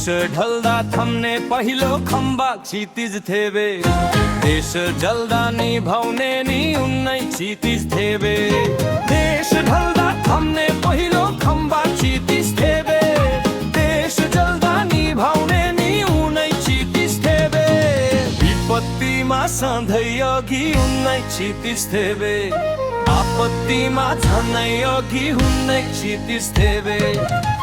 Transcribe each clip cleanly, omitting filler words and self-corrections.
देश ढल्दा थम्ने पहिलो खम्बा क्षितिज थेबे, देश जल्दा निभाउने नि उन्नै क्षितिज थेबे। देश ढल्दा थम्ने पहिलो खम्बा क्षितिज थेबे, देश जल्दा निभाउने नि उन्नै क्षितिज थेबे। विपत्तिमा सधैँ अघि उन्नै क्षितिज थेबे, आपत्तिमा झनै अघि उन्नै क्षितिज थेबे।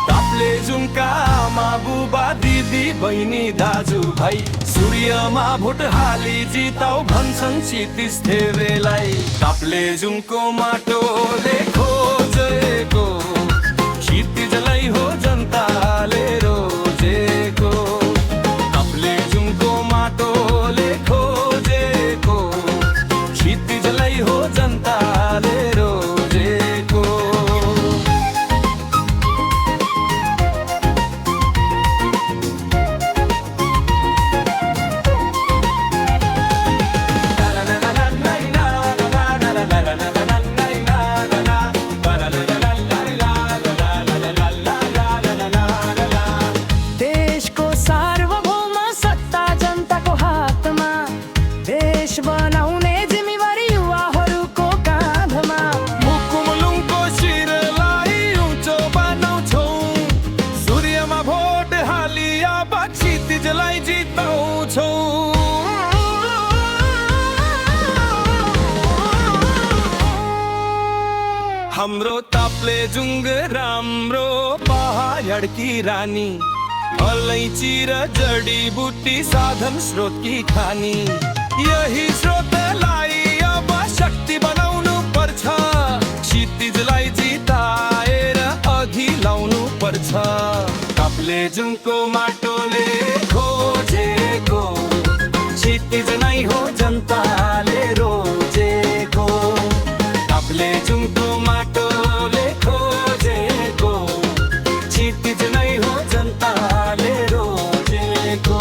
ताप्लेजुङका आमा बुबा दिदी बहिनी दाजु भाइ, सूर्यमा भोट हाली जिताउ भन्छन् क्षितिज थेबेलाई। ताप्लेजुङको माटोले खोजेको क्षितिजलाई हो जनताले रोजेको। ताप्लेजुङको माटोले खोजेको क्षितिजलाई हो जनताले रोजेको। देशको सार्वभौम सत्ता जनताको हातमा, देश बनाउने जिम्मेवारी युवाहरूको काँधमा। मुकुमुलुङको शिरलाई उँचो बनाउँछौँ, सूर्यमा भोट हाली अब क्षितिजलाई जिताउँछौँ। हाम्रो ताप्लेजुङ राम्रो पहाडकी रानी, अलैँची र जडीबुटी साधन स्रोतकी खानी। यही स्रोतलाई अब शक्ति बनाउनु पर्छ, क्षितिजलाई जिताएर अघि लाउनु पर्छ। ताप्लेजुङको माटोले खोजेको क्षितिज नै हो जनताले रोजेको। ताप्लेजुङको माटोले खोजेको क्षितिज नै हो जनताले रोजेको।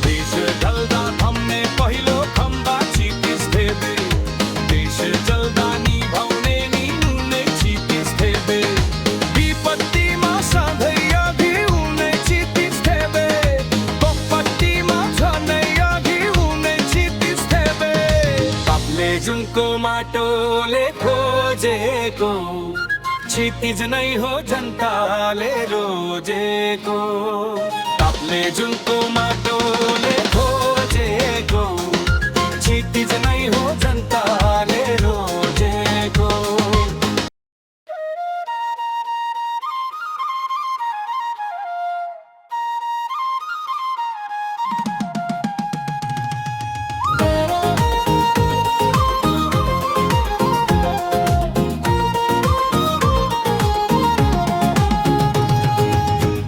देश ढल्दा थम्ने पहिलो खम्बा क्षितिज थेबे, देश जल्दा निभाउने नि उन्नै क्षितिज थेबे। विपत्तिमा सधैँ अघि उन्नै क्षितिज थेबे, विपत्तिमा झनै अघि उन्नै क्षितिज थेबे। ताप्लेजुङको माटोले खोजेको क्षितिज नै हो जनताले रोजेको। ताप्लेजुङको माटोले खोजेको क्षितिज नै हो जनताले रोजेको।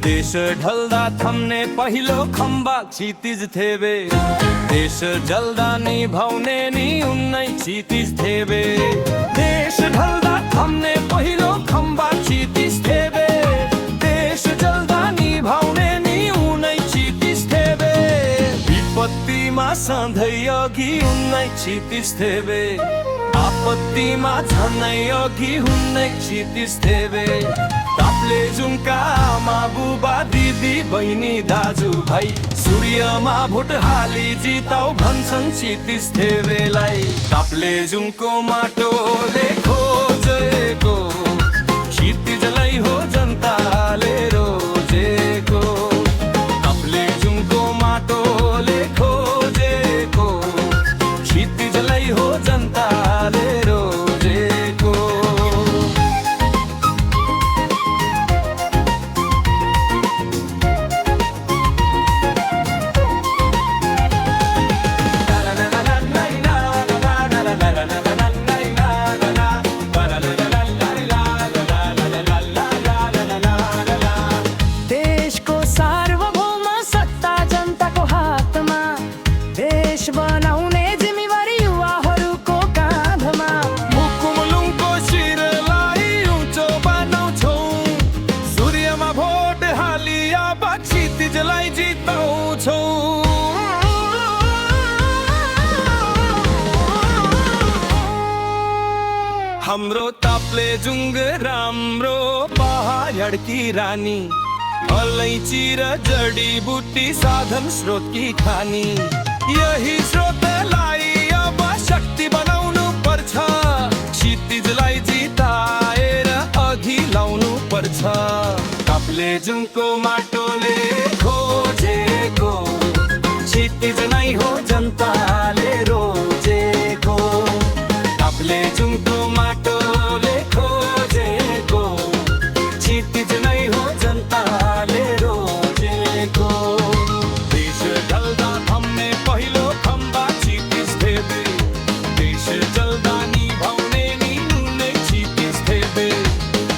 देश ढल्दा थम्ने पहिलो खम्बा क्षितिज थेबे, देश जल्दा निभाउने नि उन्नै क्षितिज थेबे। देश ढल्दा थम्ने पहिलो खम्बा क्षितिज थेबे, देश जल्दा निभाउने नि उन्नै क्षितिज थेबे। विपत्तिमा सधैँ अघि उन्नै क्षितिज थेबे, आपत्तिमा झनै अघि उन्नै क्षितिज थेबे। ताप्लेजुङका आमा बुबा दिदी बहिनी दाजु भाइ, सूर्यमा भोट हाली जिताउ भन्छन् क्षितिज थेबेलाई। ताप्लेजुङको माटोले खोजेको क्षितिजलाई हो जनताले रोजेको। ताप्लेजुङको माटोले खोजेको क्षितिजलाई हो जनताले रोजेको। देशको सार्वभौम सत्ता जनताको हातमा, देश बनाउने जिम्मेवारी युवाहरूको काँधमा। मुकुमुलुङको शिरलाई उँचो बनाउँछौँ, सूर्यमा भोट हाली अब क्षितिजलाई जिताउँछौँ। हाम्रो ताप्लेजुङ राम्रो पहाडकी रानी, अलैँची र जडीबुटी साधन स्रोत की खानी, यही स्रोतलाई अब शक्ति बनाउनु पर्छ। क्षितिजलाई जिताएर अघि लाउनु पर्छ। ताप्लेजुङको माटोले खोजेको क्षितिज नै हो जनताले रोजेको। ताप्लेजुङको माटोले खोजेको क्षितिज नै हो जनताले रोजेको। देश ढल्दा थम्ने पहिलो खम्बा क्षितिज थेबे, देश जल्दा निभाउने निहुने क्षितिज थेबे।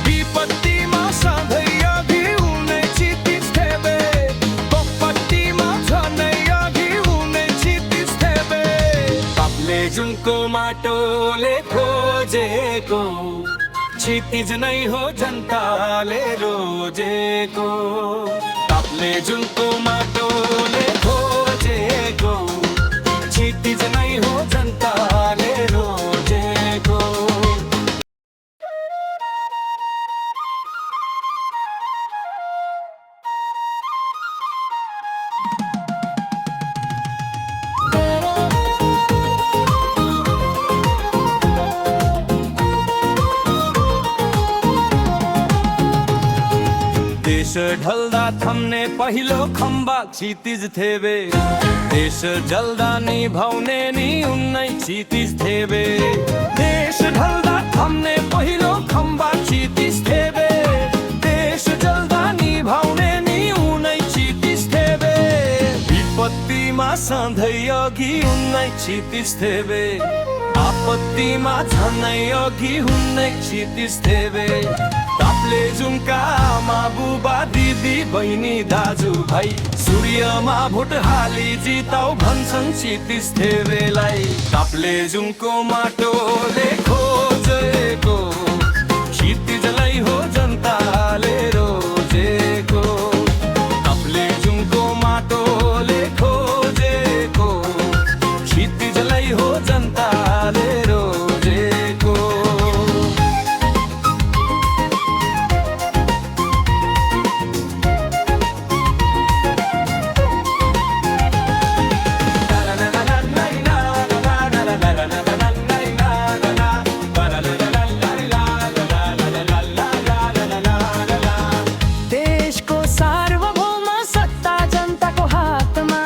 विपत्तिमा सधैँ अघि हुने क्षितिज थेबे, विपत्तिमा झनै अघि हुने क्षितिज थेबे। ताप्लेजुङको माटोले खोजेको क्षितिज नै हो जनताले रोजेको। ताप्लेजुङको माटोले खोजेको क्षितिज नै हो जनताले रोजेको। देश ढल्दा थम्ने पहिलो खम्बा क्षितिज थेबे, देश जल्दा निभाउने नि उन्नै क्षितिज थेबे। देश ढल्दा थम्ने पहिलो खम्बा क्षितिज थेबे, देश जल्दा निभाउने नि उन्नै क्षितिज थेबे। विपत्तिमा सधैँ अघि उन्नै क्षितिज थेबे, आपत्तिमा झनै अघि हुन्नै क्षितिज थेबे। ताप्लेजुङका आमा बुबा दिदी बहिनी दाजु भाइ, सूर्यमा भोट हाली जिताउ भन्छन् क्षितिज थेबेलाई। ताप्लेजुङको माटोले खोजेको क्षितिजलाई हो जनताले रोजेको। ताप्लेजुङको माटोले खोजेको क्षितिजलाई हो जनताले रोजेको। देशको सार्वभौम सत्ता जनताको हातमा,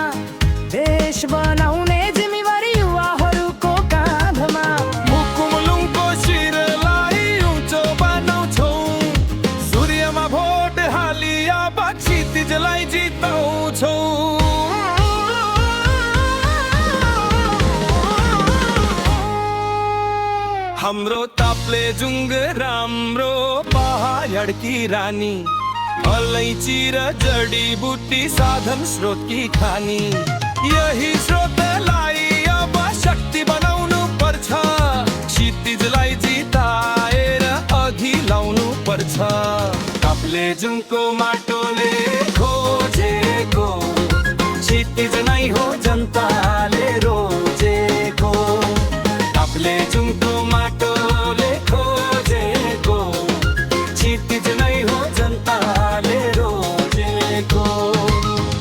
देश बनाउने जिम्मेवारी युवाहरूको काँधमा। मुकुमुलुङको शिरलाई उँचो बनाउँछौँ, सूर्यमा भोट हाली अब क्षितिजलाई जिताउँछौँ। हाम्रो ताप्लेजुङ राम्रो पहाडकी रानी, अलैँची र जडीबुटी साधन स्रोत की खानी, यही स्रोतलाई अब शक्ति बनाउनु पर्छ। क्षितिजलाई जिताएर अघि लाउनु पर्छ। ताप्लेजुङको माटोले खोजेको क्षितिज नै हो जनताले रोजेको। ताप्लेजुङको माटोले खोजेको क्षितिज नै हो जनताले रोजेको।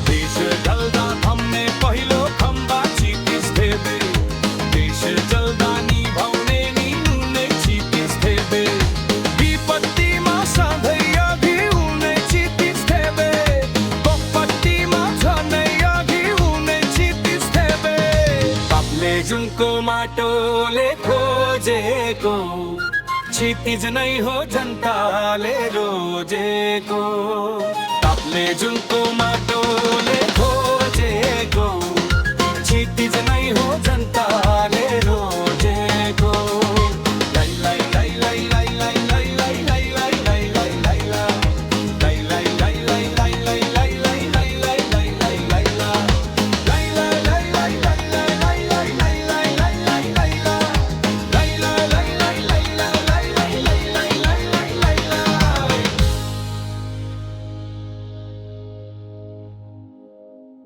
देश ढल्दा थम्ने पहिलो खम्बा क्षितिज थेबे, देश जल्दा निभाउने निहुने क्षितिज थेबे। विपत्तिमा सधैँ अघि हुने क्षितिज थेबे, विपत्तिमा झनै अघि हुने क्षितिज थेबे। ताप्लेजुङको माटोले खोजेको क्षितिज नै हो जनताले रोजेको।